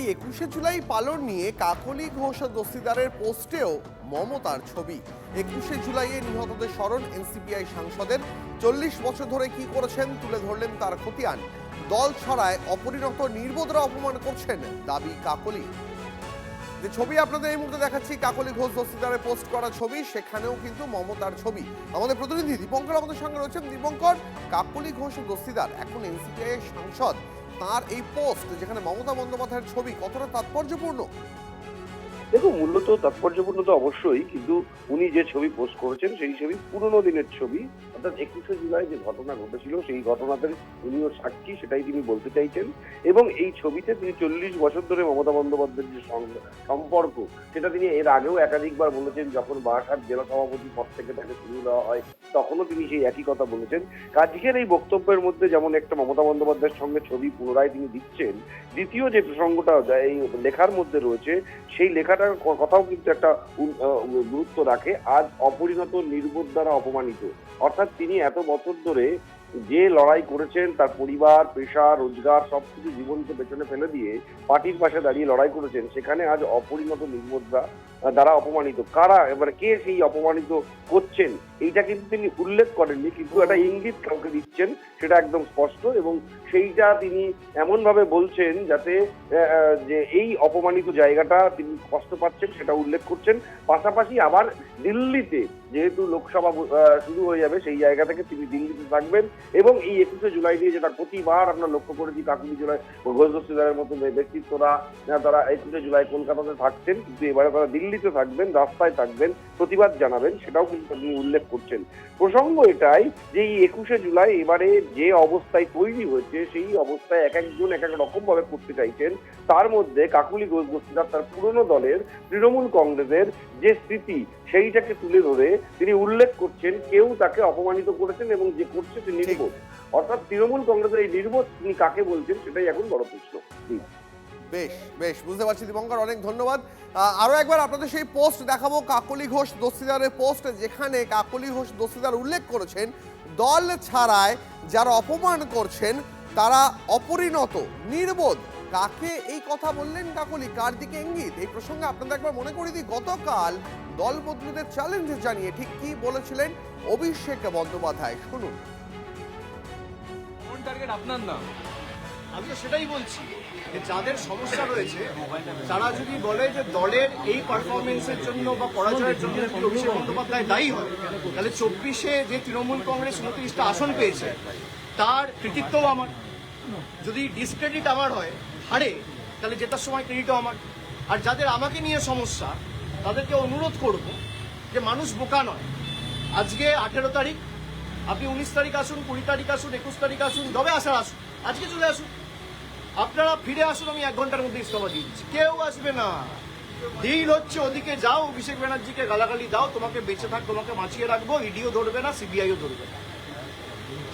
21শে জুলাই পালন নিয়ে কাকলি ঘোষ দস্তিদারের পোস্টেও মমতার ছবি। 21শে জুলাইয়ে নিহতদের স্মরণ এনসিপিআই সাংসদের। 40 বছর ধরে কি করেছেন তুলে ধরলেন তার খতিয়ান। দল ছড়ায় অপরিণত নির্বোধরা অপমান করছেন দাবি কাকলি। যে ছবি আপনাদের এই মুহূর্তে দেখাচ্ছি, কাকলি ঘোষ দস্তিদারের পোস্ট করা ছবি, সেখানেও কিন্তু মমতার ছবি। আমাদের প্রতিনিধি দীপঙ্কর আমাদের সঙ্গে রয়েছেন। দীপঙ্কর, কাকলি ঘোষ দস্তিদার এখন এনসিপিআই এর সাংসদ, তার এই পোস্ট যেখানে মমতা বন্দ্যোপাধ্যায়ের ছবি কতটা তাৎপর্যপূর্ণ? দেখো, মূলত তাৎপর্যপূর্ণ তো অবশ্যই, কিন্তু উনি যে ছবি পোস্ট করেছেন সেই ছবি পুরনো দিনের ছবি, অর্থাৎ 21শে জুলাই যে ঘটনা ঘটেছিল সেই ঘটনাতে উনিও সাক্ষী, সেটাই তিনি বলতে চাইছেন। এবং এই ছবিতে তিনি 40 বছর ধরে মমতা বন্দ্যোপাধ্যায়ের যে সম্পর্ক, সেটা তিনি এর আগেও একাধিকবার বলেছেন। যখন বারাসাত জেলা সভাপতি পদ থেকে তাকে তুলে দেওয়া হয় তখনও তিনি সেই একই কথা বলেছেন। আজকের এই বক্তব্যের মধ্যে যেমন একটা মমতা বন্দ্যোপাধ্যায়ের সঙ্গে ছবি পুনরায় তিনি দিচ্ছেন, দ্বিতীয় যে প্রসঙ্গটা এই লেখার মধ্যে রয়েছে সেই লেখাটার কথাও কিন্তু একটা গুরুত্ব রাখে। আজ অপরিণত নির্বোধ দ্বারা অপমানিত, অর্থাৎ তিনি এত বছর ধরে যে লড়াই করেছেন, তার পরিবার, পেশা, রোজগার সবকিছু জীবনকে পেছনে ফেলে দিয়ে পার্টির পাশে দাঁড়িয়ে লড়াই করেছেন, সেখানে আজ অপরিণত নির্বোধরা দ্বারা অপমানিত। কারা, এবারে কে সেই অপমানিত করছেন এইটা কিন্তু তিনি উল্লেখ করেননি, কিন্তু একটা ইঙ্গিত কাউকে দিচ্ছেন, সেটা একদম স্পষ্ট। এবং সেইটা তিনি এমন ভাবে বলছেন যাতে যে এই অপমানিত জায়গাটা তিনি কষ্ট পাচ্ছেন সেটা উল্লেখ করছেন। পাশাপাশি আবার দিল্লিতে যেহেতু লোকসভা শুরু হয়ে যাবে, সেই জায়গা থেকে তিনি দিল্লিতে থাকবেন। এবং এই 21শে জুলাই দিয়ে যেটা প্রতিবার আমরা লক্ষ্য করেছি, কাকলি জুলাই ঘোষ দস্তিদারের মতো ব্যক্তিত্বরা তারা 21শে জুলাই কলকাতাতে থাকছেন, কিন্তু এবারে তারা দিল্লিতে থাকবেন, রাস্তায় থাকবেন, প্রতিবাদ জানাবেন, সেটাও কিন্তু তিনি উল্লেখ করছেন। প্রসঙ্গ এটাই যে এই 21শে জুলাই এবারে যে অবস্থায় তৈরি হয়েছে, সেই অবস্থায় এক একজন এক এক রকম ভাবে করতে চাইছেন। তার মধ্যে কাকলি ঘোষ দস্তিদার তার পুরনো দলের তৃণমূল কংগ্রেসের যে স্মৃতি, সেইটাকে তুলে ধরে তিনি উল্লেখ করছেন কেউ তাকে অপমানিত করেছেন এবং যে করছে তিনি নির্বোধ। অর্থাৎ তৃণমূল কংগ্রেসের এই নির্বোধ তিনি কাকে বলছেন সেটাই এখন বড় প্রশ্ন। বেশ বেশ বুঝতে পারছি দীপঙ্কর, অনেক ধন্যবাদ। আরো একবার আপনাদের সেই পোস্ট দেখাবো, কাকলি ঘোষ দস্তিদারের পোস্ট, যেখানে কাকলি ঘোষ দস্তিদার উল্লেখ করেছেন দল ছাড়ায় যারা অপমান করছেন তারা অপরিণত নির্বোধ। কাকে এই কথা বললেন কাকলি, কার দিকে ইঙ্গিত? এই প্রসঙ্গে আপনাদের একবার মনে করিয়ে দিই, গতকাল দল বদলুদের চ্যালেঞ্জ জানিয়ে ঠিক কি বলেছিলেন অভিষেক বন্দ্যোপাধ্যায়, শুনুন। কোন টার্গেট আপনার নাম? আমি তো সেটাই বলছি যে যাদের সমস্যা রয়েছে তারা যদি বলে যে দলের এই পারফরমেন্সের জন্য বা পরাজয়ের জন্য যদি অভিষেক বন্দ্যোপাধ্যায় দায়ী হয়, তাহলে 24শে যে তৃণমূল কংগ্রেস 29টা আসন পেয়েছে তার কৃতিত্বও আমার। যদি ডিসক্রেডিট আমার হয়, হারে, তাহলে জেতার সময় ক্রেডিটও আমার। আর যাদের আমাকে নিয়ে সমস্যা তাদেরকে অনুরোধ করব যে মানুষ বোকা নয়। আজকে 18 তারিখ, আপনি 19 তারিখ আসুন, 20 তারিখ আসুন, 21 তারিখ আসুন, যবে আসার আসুন, আজকে চলে আসুন। আপনারা ফিরে আসুন, আমি 1 ঘন্টার মধ্যে ইস্তফা দিয়ে দিচ্ছি। কেউ আসবে না। ডিল হচ্ছে ওদিকে যাও, অভিষেক ব্যানার্জিকে গালাগালি দাও, তোমাকে বেঁচে থাক, তোমাকে বাঁচিয়ে রাখবো, ইডিও ধরবে না, সিবিআইও ধরবে না।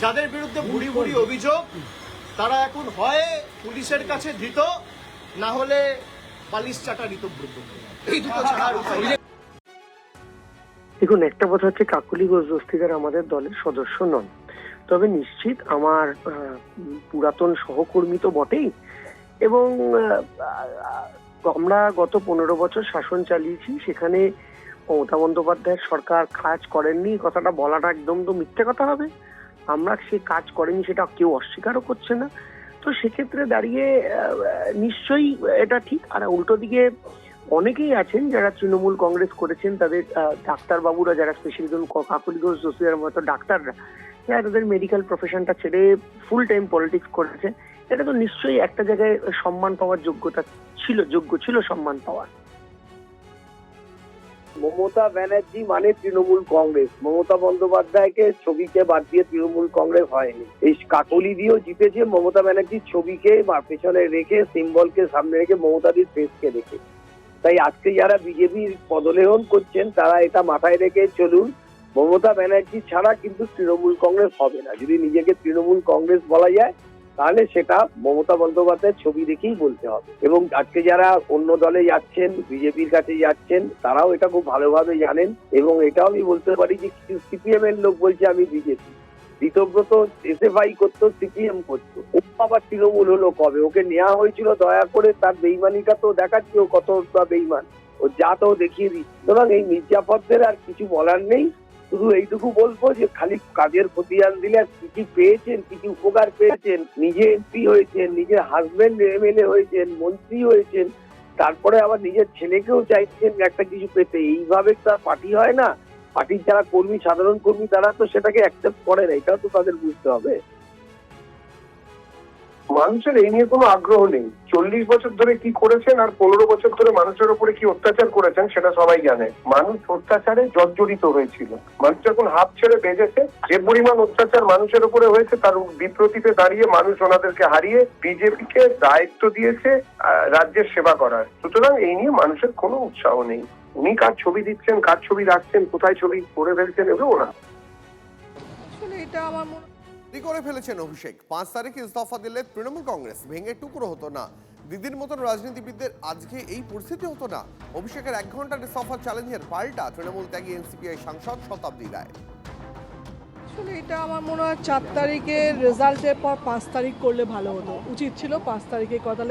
যাদের বিরুদ্ধে ভুড়ি ভুড়ি অভিযোগ তারা এখন হয় পুলিশের কাছে ধৃত, না হলে পালিশ চাটা ঋতব্রত। এই দুটো ছাড়া আর উপায় নেই। দেখুন, একটা কথা হচ্ছে কাকলি ঘোষ দস্তিদার আমাদের দলের সদস্য নন, তবে নিশ্চিত আমার পুরাতন সহকর্মী তো বটেই। এবং আমরা গত 15 বছর শাসন চালিয়েছি, সেখানে মমতা বন্দ্যোপাধ্যায়ের সরকার কাজ করেননি কথাটা বলাটা একদম তো মিথ্যে কথা হবে। আমরা সে কাজ করেনি সেটা কেউ অস্বীকারও করছে না। তো সেক্ষেত্রে দাঁড়িয়ে নিশ্চয়ই এটা ঠিক। আর উল্টো দিকে অনেকেই আছেন যারা তৃণমূল কংগ্রেস করেছেন, তাদের ডাক্তারবাবুরা যারা স্পেশালি ধরুন কাকলি ঘোষ দস্তিদার মতো ডাক্তাররা, যারা তাদের মেডিকেল প্রফেশনটা ছেড়ে ফুল টাইম পলিটিক্স করেছে, এটা তো নিশ্চয়ই একটা জায়গায় সম্মান পাওয়ার যোগ্য ছিল সম্মান পাওয়ার। মমতা ব্যানার্জি মানে তৃণমূল কংগ্রেস। মমতা বন্দ্যোপাধ্যায়কে ছবিকে বাদ দিয়ে তৃণমূল কংগ্রেস হয়নি। এই কাকলি দিয়েও জিতেছে মমতা ব্যানার্জির ছবিকে পেছনে রেখে, সিম্বলকে সামনে রেখে, মমতাদির ফেসকে রেখে। তাই আজকে যারা বিজেপির পদলেহন করছেন তারা এটা মাথায় রেখে চলুন, মমতা ব্যানার্জি ছাড়া কিন্তু তৃণমূল কংগ্রেস হবে না। যদি নিজেকে তৃণমূল কংগ্রেস বলা যায় তাহলে সেটা মমতা বন্দ্যোপাধ্যায়ের ছবি দেখেই বলতে হবে। এবং আজকে যারা অন্য দলে যাচ্ছেন, বিজেপির কাছে যাচ্ছেন, তারাও এটা খুব ভালোভাবে জানেন। এবং এটাও আমি বলতে পারি যে কিছু সিপিএম এর লোক বলছে আমি বিজেপি, ঋতব্রত এসএফআই করতো, সিপিএম করতো, ও আবার তৃণমূল হলো কবে? ওকে নেওয়া হয়েছিল দয়া করে, তার বেইমানিটা তো দেখাচ্ছে ও কতটা বেইমান, ও যা তো দেখিয়ে দিচ্ছে। সুতরাং এই মির্জাফরদের আর কিছু বলার নেই, শুধু এইটুকু বলবো যে খালি কাজের খতিয়ান দিলে আর কি কি পেয়েছেন, কি কি উপকার পেয়েছেন, নিজে এমপি হয়েছেন, নিজের হাজবেন্ড এমএলএ হয়েছেন, মন্ত্রী হয়েছেন, তারপরে আবার নিজের ছেলেকেও চাইছেন একটা কিছু পেতে। এইভাবে তার পার্টি হয় না। পার্টির যারা কর্মী, সাধারণ কর্মী, তারা তো সেটাকে অ্যাকসেপ্ট করে না, এটাও তো তাদের বুঝতে হবে। মানুষের এই নিয়ে কোনো আগ্রহ নেই। 40 বছর ধরে কি করেছেন আর 15 বছর ধরে মানুষের উপরে কি অত্যাচার করেছেন সেটা সবাই জানে। মানুষ অত্যাচারে জর্জরিত হয়েছিল, মানুষ যখন হাত ছেড়ে বেঁচেছে, যে পরিমাণ অত্যাচার মানুষের উপরে হয়েছে তার বিপরীতে দাঁড়িয়ে মানুষ ওনাদেরকে হারিয়ে বিজেপিকে দায়িত্ব দিয়েছে রাজ্যের সেবা করার। সুতরাং এই নিয়ে মানুষের কোনো উৎসাহ নেই। উনি কার ছবি দিচ্ছেন, কার ছবি রাখছেন, কোথায় ছবি করে ফেলছেন, এগুলো না। আসলে এটা আমার মনে করে ফেলেছেন অভিষেক। 5 তারিখে ইস্তফা দিলে তৃণমূল কংগ্রেস ভেঙে টুকরো হতো না। দিদির মতন রাজনীতিবিদদের আজকে এই পরিস্থিতি হতো না। অভিষেকের 1 ঘন্টার ইস্তফা চ্যালেঞ্জের পাল্টা তৃণমূল ত্যাগী এনসিপিআই সাংসদ শতাব্দী রায়। আসলে এটা আমার মনে হয় 4 তারিখের রেজাল্টের পর 5 তারিখ করলে ভালো হতো, উচিত ছিল 5 তারিখে কথা।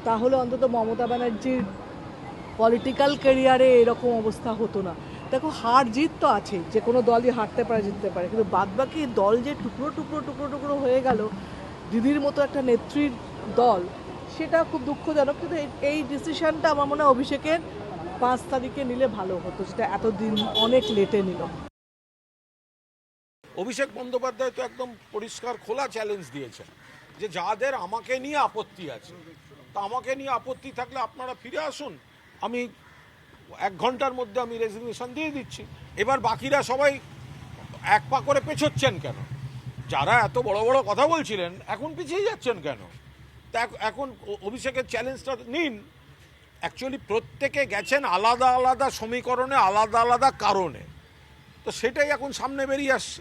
তাহলে অন্তত মমতা ব্যানার্জির পলিটিক্যাল ক্যারিয়ারে এরকম অবস্থা হতো না। দেখো, হার জিত তো আছে, যে কোনো দলই হারতে পারে, জিততে পারে, কিন্তু বাদবাকি দল যে টুকরো টুকরো টুকরো টুকরো হয়ে গেল, দিদির মতো একটা নেত্রীর দল, সেটা খুব দুঃখজনক। কিন্তু এই ডিসিশনটা আমার মনে হয় অভিষেকের 5 তারিখে নিলে ভালো হতো, যেটা এতদিন অনেক লেটে নিল। অভিষেক বন্দ্যোপাধ্যায় তো একদম পরিষ্কার খোলা চ্যালেঞ্জ দিয়েছেন যে যাদের আমাকে নিয়ে আপত্তি আছে, তা আমাকে নিয়ে আপত্তি থাকলে আপনারা ফিরে আসুন, আমি 1 ঘন্টার মধ্যে আমি রেজিগনেশন দিয়ে দিচ্ছি। এবার বাকিরা সবাই এক পা করে পেছোচ্ছেন কেন? যারা এত বড় বড় কথা বলছিলেন এখন পিছিয়ে যাচ্ছেন কেন? তা এখন অভিষেকের চ্যালেঞ্জটা নিন। অ্যাকচুয়ালি প্রত্যেকে গেছেন আলাদা আলাদা সমীকরণে, আলাদা আলাদা কারণে, তো সেটাই এখন সামনে বেরিয়ে আসছে।